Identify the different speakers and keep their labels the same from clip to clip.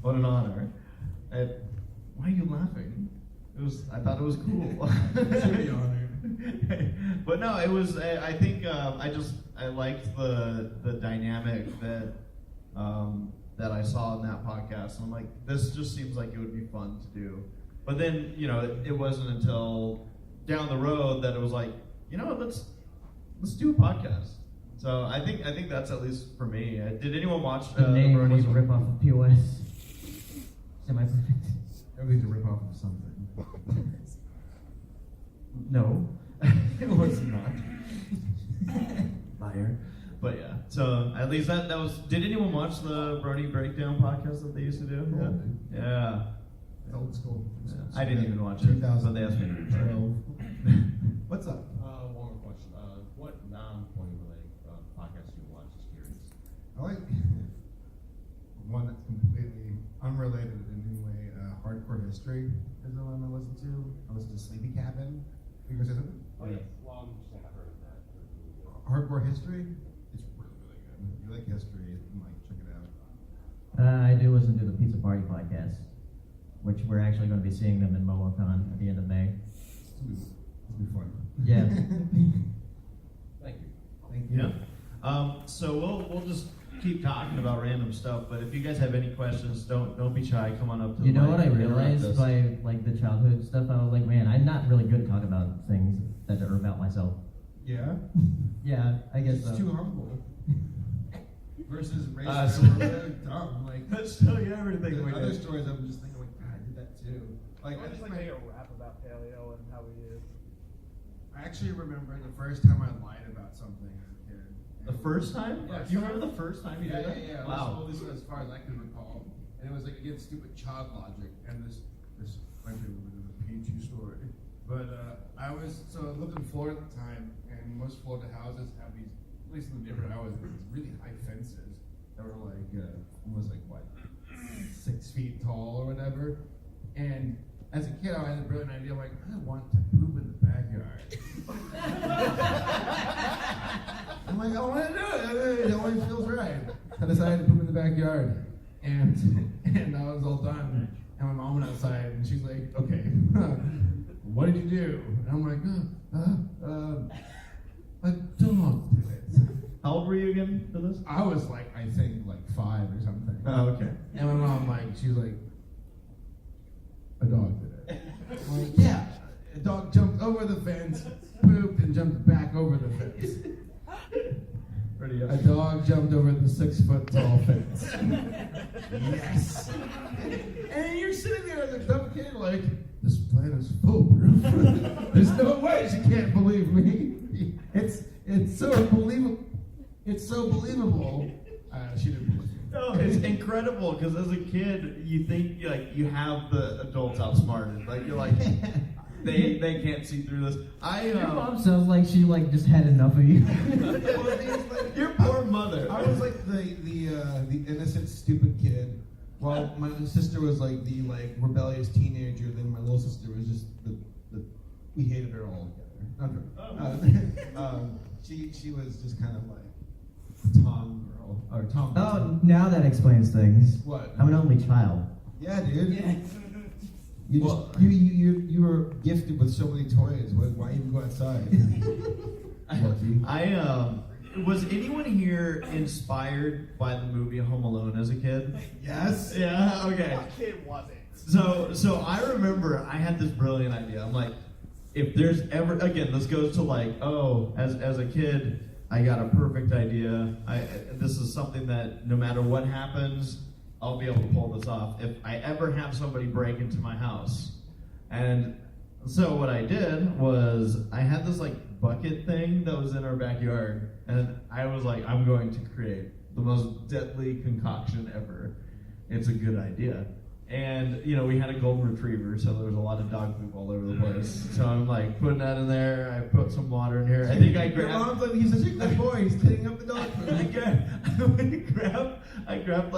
Speaker 1: What an honor. Why are you laughing? I thought it was cool.
Speaker 2: Should be honored.
Speaker 1: But no, it was. I think I liked the dynamic that I saw in that podcast. And I'm like, this just seems like it would be fun to do. But then, it wasn't until down the road that it was like, let's do a podcast. So I think that's at least for me. Did anyone watch
Speaker 3: the name was a ripoff of POS? Semi-perfect.
Speaker 2: Everything's a ripoff of something.
Speaker 1: No, it was not. Liar. But yeah, so at least that was. Did anyone watch the Brony Breakdown podcast that they used to do? Yeah.
Speaker 2: It's old school.
Speaker 1: Yeah. I didn't even watch it, but they asked me to try.
Speaker 2: What's up?
Speaker 4: One more question. What non-pony related podcasts do you watch? Just curious.
Speaker 2: I like one that's completely unrelated in any way. Hardcore History is the one I listen to. I listen to Sleepy Cabin. You guys say something?
Speaker 4: Oh yeah. Well, I'm just saying I've heard of that.
Speaker 2: Hardcore History? It's really, really good. If you like history, you might check it out.
Speaker 3: I do listen to the Pizza Party podcast, which we're actually going to be seeing them in MomoCon at the end of May.
Speaker 2: It's gonna be fun.
Speaker 3: Yeah.
Speaker 4: Thank you.
Speaker 2: Thank you.
Speaker 1: Yeah. So we'll just keep talking about random stuff, but if you guys have any questions, don't be shy. Come on up to the
Speaker 3: You know
Speaker 1: mic
Speaker 3: what I
Speaker 1: and interrupt
Speaker 3: realized
Speaker 1: us.
Speaker 3: by like the childhood stuff? I was like, man, I'm not really good at talking about things that are about myself.
Speaker 2: Yeah?
Speaker 3: Yeah, I guess
Speaker 2: It's
Speaker 3: so.
Speaker 2: too humble. Versus
Speaker 1: So-
Speaker 2: racism. Really dumb. Like,
Speaker 1: Let's tell you everything we
Speaker 2: there's other
Speaker 1: did.
Speaker 2: stories I'm just thinking, like, God, I did that too. Like,
Speaker 5: I just like make a rap about paleo and how he is.
Speaker 2: I actually remember the first time I lied about something as a kid.
Speaker 1: The first time?
Speaker 2: Yeah.
Speaker 1: You remember the first time you
Speaker 2: Yeah,
Speaker 1: did that?
Speaker 2: yeah, yeah.
Speaker 1: Wow.
Speaker 2: This was as far as I can recall. And it was like against stupid child logic. And this might be a little bit of a PG story. But I lived in Florida at the time, and most Florida houses have these, at least in the neighborhood I was in, these really high fences that were like, almost like what, 6 feet tall or whatever. And as a kid, I had a brilliant idea, like, I want to poop in the backyard. I'm like, I want to do it. It always feels right. I decided to poop in the backyard, and I was all done. And my mom went outside, and she's like, "Okay, what did you do?" And I'm like, "A dog did it."
Speaker 1: How old were you again for this?
Speaker 2: I was like, I think like 5 or something.
Speaker 1: Oh, okay.
Speaker 2: And my mom, she's like, "A dog did it." I'm like, "Yeah." A dog jumped over the fence, pooped, and jumped back over the fence.
Speaker 1: Pretty
Speaker 2: A dog jumped over the 6-foot-tall fence. Yes. And you're sitting there as a dumb kid, like, this plan is foolproof. There's no way she can't believe me. It's so believable. It's so believable. She didn't believe me.
Speaker 1: No, it's incredible because as a kid, you think you have the adults outsmarted. Like you're like, they can't see through this.
Speaker 3: Your mom sounds like she just had enough of you.
Speaker 1: Your poor mother.
Speaker 2: I was like the innocent, stupid kid. While my sister was like the rebellious teenager, then my little sister was just the we hated her all together. Not her. She was just kind of like Tom girl or Tom.
Speaker 3: Oh, now that explains things.
Speaker 2: What?
Speaker 3: I'm an only child.
Speaker 2: Yeah, dude.
Speaker 5: Yeah.
Speaker 2: You were gifted with so many toys. Why even go outside? Lucky.
Speaker 1: Was anyone here inspired by the movie Home Alone as a kid?
Speaker 2: Yes.
Speaker 1: Yeah. Okay.
Speaker 5: What kid wasn't?
Speaker 1: So I remember I had this brilliant idea. I'm like, if there's ever, again, this goes to as a kid, I got a perfect idea. This is something that no matter what happens, I'll be able to pull this off. If I ever have somebody break into my house. And so what I did was I had this bucket thing that was in our backyard, and I was like, I'm going to create the most deadly concoction ever. It's a good idea. And, we had a golden retriever, so there was a lot of dog poop all over the place. So I'm putting that in there. I put some water in here. I think I
Speaker 2: Your
Speaker 1: grabbed...
Speaker 2: mom's like, he's such a good boy. He's cleaning up the dog food.
Speaker 1: I grabbed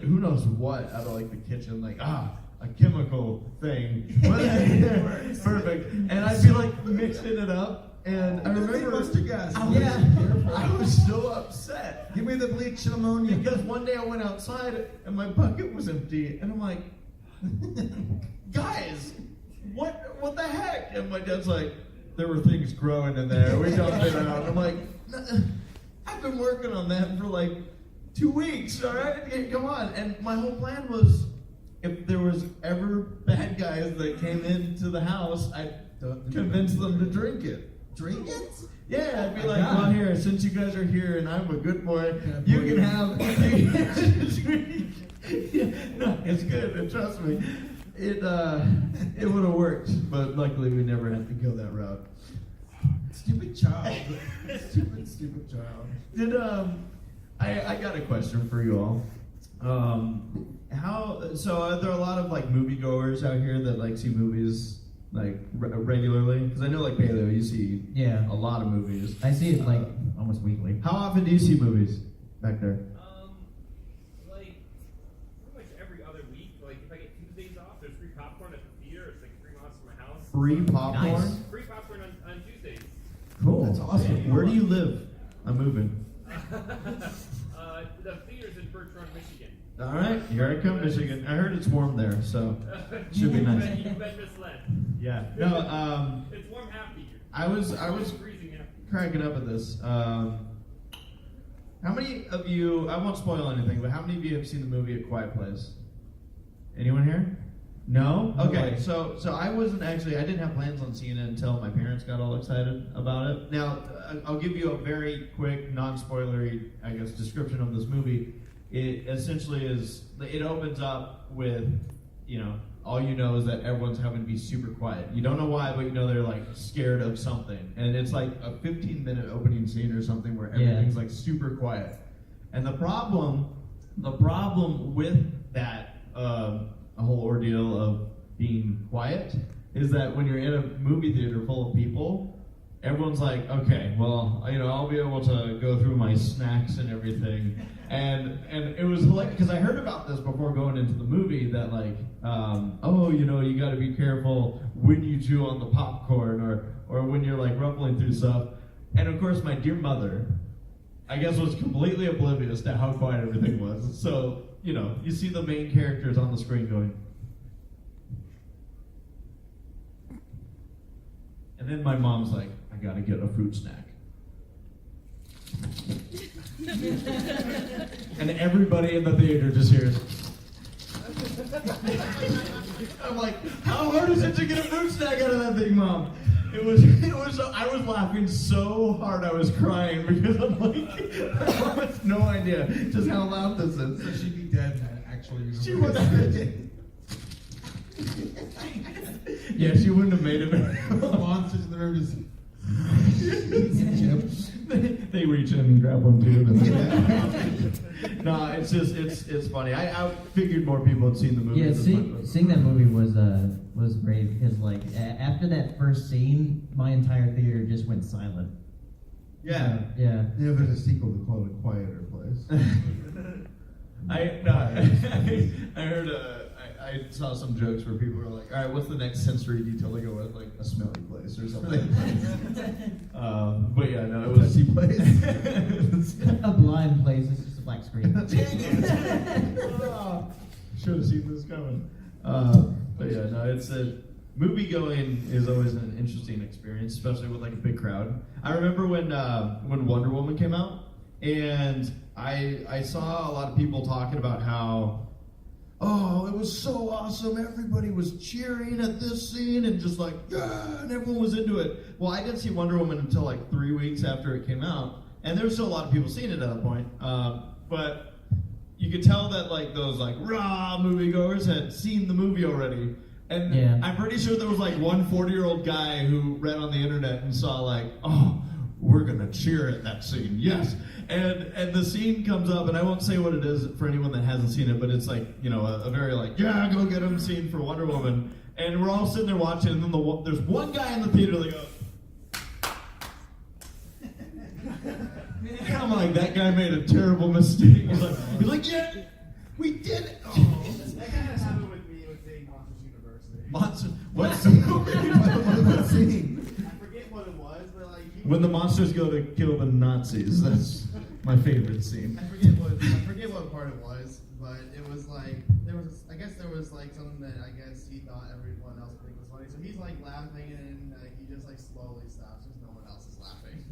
Speaker 1: who knows what out of the kitchen, a chemical thing. Perfect. And I'd be mixing it up. And I remember
Speaker 6: mustard gas.
Speaker 1: I was so upset.
Speaker 6: Give me the bleach ammonia.
Speaker 1: Because one day I went outside and my bucket was empty, and I'm like, guys, what the heck? And my dad's like, there were things growing in there. We dumped it out. I'm like, I've been working on that for like 2 weeks, all right? Come on. And my whole plan was, if there was ever bad guys that came into the house, I'd convince them to drink it.
Speaker 6: Drink it?
Speaker 1: Yeah, I'd be
Speaker 6: My
Speaker 1: like,
Speaker 6: God.
Speaker 1: well, here, since you guys are here and I'm a good boy,
Speaker 6: Can I
Speaker 1: you
Speaker 6: pour
Speaker 1: can
Speaker 6: you-
Speaker 1: have. Yeah, no, it's good. And trust me, it would have worked, but luckily we never had to go that route.
Speaker 6: Stupid child. Stupid child.
Speaker 1: Did I got a question for you all. So are there a lot of like moviegoers out here that like see movies like regularly? Because I know like Paleo, you see
Speaker 3: Yeah.
Speaker 1: a lot of movies.
Speaker 3: I see it like almost weekly.
Speaker 1: How often do you see movies back there?
Speaker 7: Like pretty much every other week. Like if I get Tuesdays off, there's free popcorn at the theater. It's like 3 miles from my house.
Speaker 1: Free popcorn?
Speaker 3: Nice.
Speaker 7: Free popcorn on Tuesdays.
Speaker 1: Cool.
Speaker 6: That's awesome.
Speaker 1: Where do you live? I'm moving.
Speaker 7: The theater's in Bertrand, Michigan.
Speaker 1: All right, here I come, Michigan. I heard it's warm there, so should be nice.
Speaker 7: You've been misled.
Speaker 1: Yeah. No.
Speaker 7: It's warm half the year.
Speaker 1: I was
Speaker 7: freezing half the year.
Speaker 1: cracking up at this. How many of you? I won't spoil anything, but how many of you have seen the movie A Quiet Place? Anyone here? No? Okay, so I wasn't actually, I didn't have plans on seeing it until my parents got all excited about it. Now, I'll give you a very quick, non-spoilery, I guess, description of this movie. It essentially is, it opens up with, all you know is that everyone's having to be super quiet. You don't know why, but you know they're like scared of something. And it's like a 15-minute opening scene or something where everything's like super quiet. And the problem with that, a whole ordeal of being quiet is that when you're in a movie theater full of people, everyone's like, okay, well, I'll be able to go through my snacks and everything. And it was like, because I heard about this before going into the movie that like, you got to be careful when you chew on the popcorn or when you're like ruffling through stuff. And of course, my dear mother, I guess, was completely oblivious to how quiet everything was. So, you see the main characters on the screen going. And then my mom's like, I gotta get a fruit snack. And everybody in the theater just hears. I'm like, how hard is it to get a fruit snack out of that thing, Mom? It was. I was laughing so hard I was crying because I'm like, my mom has no idea just how loud this is.
Speaker 6: So she'd be dead and actually.
Speaker 1: She would have. Yeah, she wouldn't have made it.
Speaker 6: Monsters in the room just.
Speaker 1: They reach in and grab one too. No, it's funny. I figured more people had seen the movie.
Speaker 3: Yeah, seeing that movie was great because like after that first scene, my entire theater just went silent.
Speaker 1: Yeah.
Speaker 3: Yeah.
Speaker 6: Yeah, there's a sequel to call it A Quieter Place.
Speaker 1: I heard. I saw some jokes where people were like, "All right, what's the next sensory detail to go with? Like a smelly place or something." But yeah, no, it was
Speaker 6: Pepsi place.
Speaker 3: A blind place. It's just a black screen.
Speaker 1: Should have seen this coming. But yeah, no, it's movie going is always an interesting experience, especially with like a big crowd. I remember when Wonder Woman came out, and I saw a lot of people talking about how, oh, it was so awesome. Everybody was cheering at this scene and just like, yeah, and everyone was into it. Well, I didn't see Wonder Woman until like 3 weeks after it came out, and there was still a lot of people seeing it at that point. But you could tell that like those like raw moviegoers had seen the movie already. And
Speaker 3: Yeah.
Speaker 1: I'm pretty sure there was like one 40-year-old guy who read on the internet and saw like, oh, we're gonna cheer at that scene, yes. And the scene comes up, and I won't say what it is for anyone that hasn't seen it, but it's like, a very like, yeah, go get him scene for Wonder Woman. And we're all sitting there watching, and then there's one guy in the theater that goes, and I'm like, that guy made a terrible mistake. He's like, yeah, we did it. Oh.
Speaker 5: That kind of happened with me with seeing Monsters University.
Speaker 1: What's the movie?
Speaker 6: What scene?
Speaker 5: I forget what it was, but like
Speaker 1: When the monsters go to kill the Nazis, that's my favorite scene.
Speaker 5: I forget what part it was, but it was like I guess there was like something that I guess he thought everyone else would think was funny. So he's like laughing and he just like slowly stops because no one else is laughing.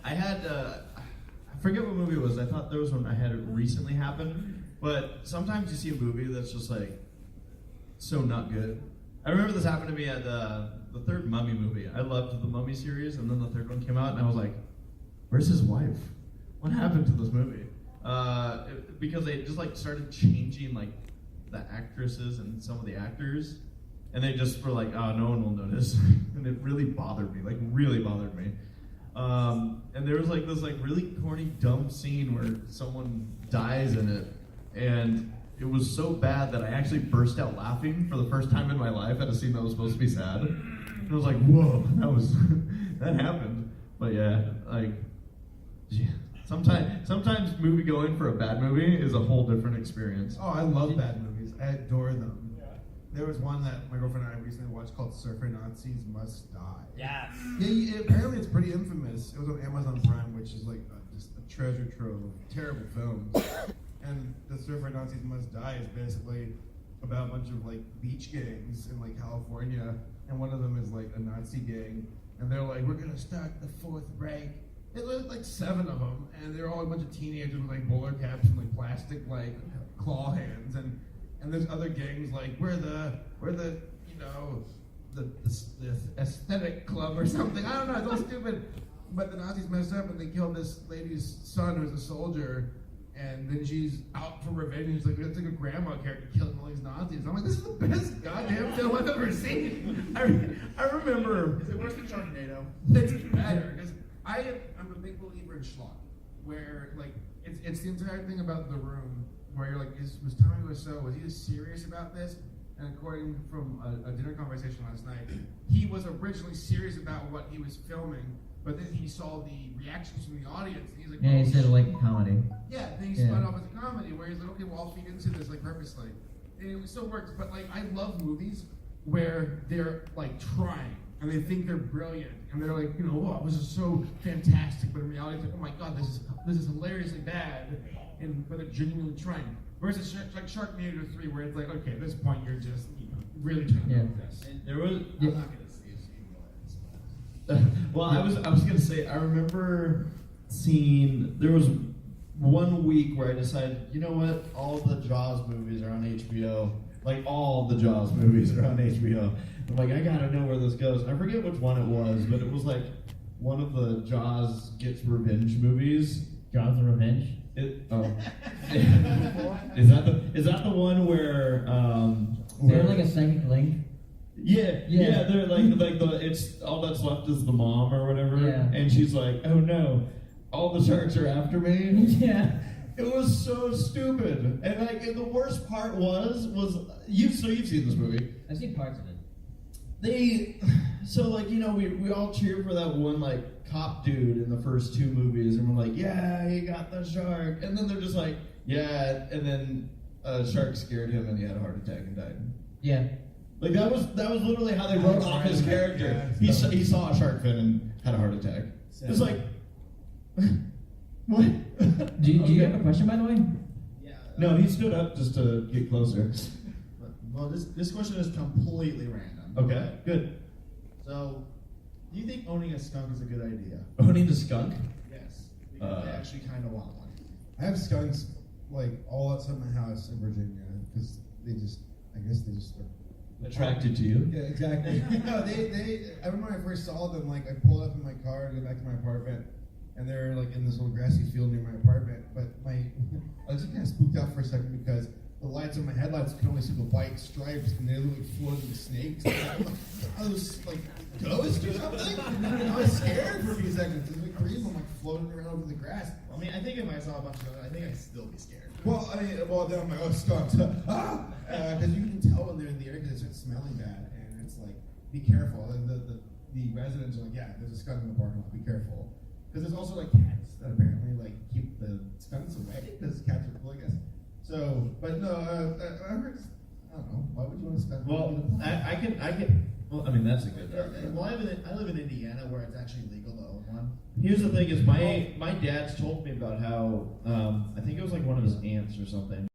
Speaker 1: I forget what movie it was. I thought there was one I had it recently happen, but sometimes you see a movie that's just like so not good. I remember this happened to me at the third Mummy movie. I loved the Mummy series, and then the third one came out, and I was like, "Where's his wife? What happened to this movie?" Because they just like started changing like the actresses and some of the actors, and they just were like, "Oh, no one will notice," and it really bothered me. Like really bothered me. And there was like this like really corny, dumb scene where someone dies in it, and it was so bad that I actually burst out laughing for the first time in my life at a scene that was supposed to be sad. And I was like, "Whoa, that happened." But yeah, like, yeah. Sometimes movie going for a bad movie is a whole different experience.
Speaker 6: Oh, I love bad movies. I adore them. There was one that my girlfriend and I recently watched called Surfer Nazis Must Die.
Speaker 7: Yes.
Speaker 6: Yeah, apparently it's pretty infamous. It was on Amazon Prime, which is like just a treasure trove of terrible films. And the Surfer Nazis Must Die is basically about a bunch of like beach gangs in like California, and one of them is like a Nazi gang, and they're like, "We're gonna start the Fourth Reich." It was like 7 of them, and they're all a bunch of teenagers with like bowler caps and like plastic like claw hands, and there's other gangs like we're the you know the aesthetic club or something. I don't know, it's all stupid. But the Nazis messed up and they killed this lady's son who's a soldier, and then she's out for revenge. She's like, it's like a grandma character killing all these Nazis. I'm like, this is the best goddamn film I've ever seen. I remember.
Speaker 5: Is it worse than Sharknado?
Speaker 6: It's better because I'm a big believer in schlock, where like it's the entire thing about The Room, where you're like, was Tommy Wiseau, was he serious about this? And according from a dinner conversation last night, he was originally serious about what he was filming, but then he saw the reactions from the audience, and he's like,
Speaker 3: Yeah,
Speaker 6: oh,
Speaker 3: he said like a comedy.
Speaker 6: yeah, then he
Speaker 3: Yeah.
Speaker 6: spun off as a comedy, where he's like, okay, well, I'll feed into this like purposely. And it still works, but like I love movies where they're like trying and they think they're brilliant and they're like, you know, oh, this is so fantastic, but in reality, it's like, oh my god, this is hilariously bad, and but they're genuinely trying. Versus like Sharknado 3, where it's like, okay, at this point you're just really trying to do this.
Speaker 1: There was.
Speaker 5: I'm not gonna see it.
Speaker 1: Well, I was gonna say I remember seeing there was one week where I decided, you know what, all the Jaws movies are on HBO. Like all the Jaws movies are on HBO. I'm like, I gotta know where this goes. I forget which one it was, but it was like one of the Jaws gets revenge movies.
Speaker 3: Jaws of Revenge.
Speaker 1: Is that the one where
Speaker 3: Is there like a second link?
Speaker 1: Yeah, they're like the it's all that's left is the mom or whatever,
Speaker 3: Yeah.
Speaker 1: and she's like, oh no, all the sharks are after me.
Speaker 3: Yeah.
Speaker 1: It was so stupid, and like and the worst part was you've seen this movie.
Speaker 3: I've seen parts of it.
Speaker 1: We all cheer for that one like cop dude in the first 2 movies, and we're like, yeah, he got the shark, and then they're just like, yeah, and then a shark scared him and he had a heart attack and died.
Speaker 3: Yeah.
Speaker 1: Like that was literally how they wrote off his character. He saw a shark fin and had a heart attack. It's like, what?
Speaker 3: Do you have a question, by the way?
Speaker 5: Yeah.
Speaker 1: No, he stood up just to get closer.
Speaker 5: Well, this question is completely random.
Speaker 1: Okay, good.
Speaker 5: So, do you think owning a skunk is a good idea?
Speaker 1: Owning the skunk?
Speaker 5: Yes. Because I actually kind of want one.
Speaker 6: I have skunks like all outside my house in Virginia because I guess they just are
Speaker 1: Attracted to you?
Speaker 6: Yeah, exactly. No, I remember when I first saw them, like, I pulled up in my car to go back to my apartment, and they're, like, in this little grassy field near my apartment, but I was just kind of spooked out for a second because the lights on my headlights could only see the white stripes, and they looked like floating snakes. I was, like, ghost or something? I was scared for a few seconds. It was like creep. I'm, like, floating around over the grass.
Speaker 5: I mean, I think if I saw a bunch of them, I think I'd still be scared.
Speaker 6: Well, then I'm like, oh, skunks. Because you can tell when they're in the air because they start smelling bad, and it's like, be careful. And the residents are like, yeah, there's a skunk in the parking lot, be careful. Because there's also like cats that apparently like keep the skunks away because cats are cool, I guess. So, but no, I don't know. Why would you want a skunk?
Speaker 1: Well, Well, I mean, that's a good
Speaker 5: Yeah,
Speaker 1: argument.
Speaker 5: well, I live in Indiana where it's actually legal to own one.
Speaker 1: Here's the thing: is my dad's told me about how I think it was like one of his aunts or something